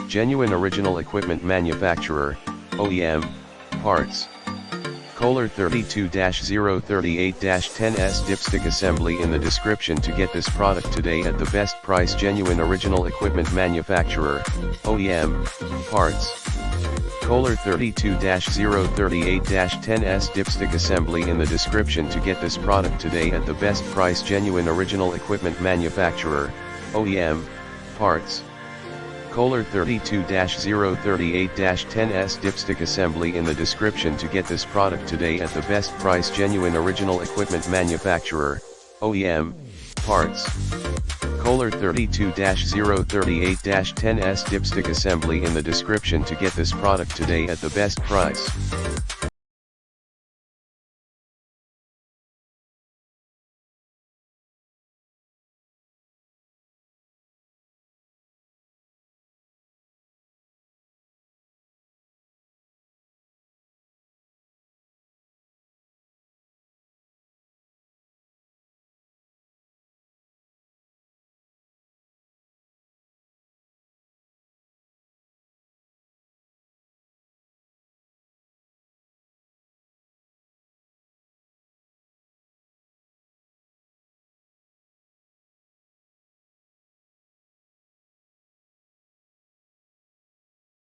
Genuine original equipment manufacturer, OEM, parts. Kohler 32-038-10S dipstick assembly in the description to get this product today at the best price. Genuine original equipment manufacturer, OEM, parts. Kohler 32-038-10S dipstick assembly in the description to get this product today at the best price. Genuine original equipment manufacturer, OEM, parts. Kohler 32-038-10S dipstick assembly in the description to get this product today at the best price. Genuine original equipment manufacturer, OEM, parts. Kohler 32-038-10S dipstick assembly in the description to get this product today at the best price.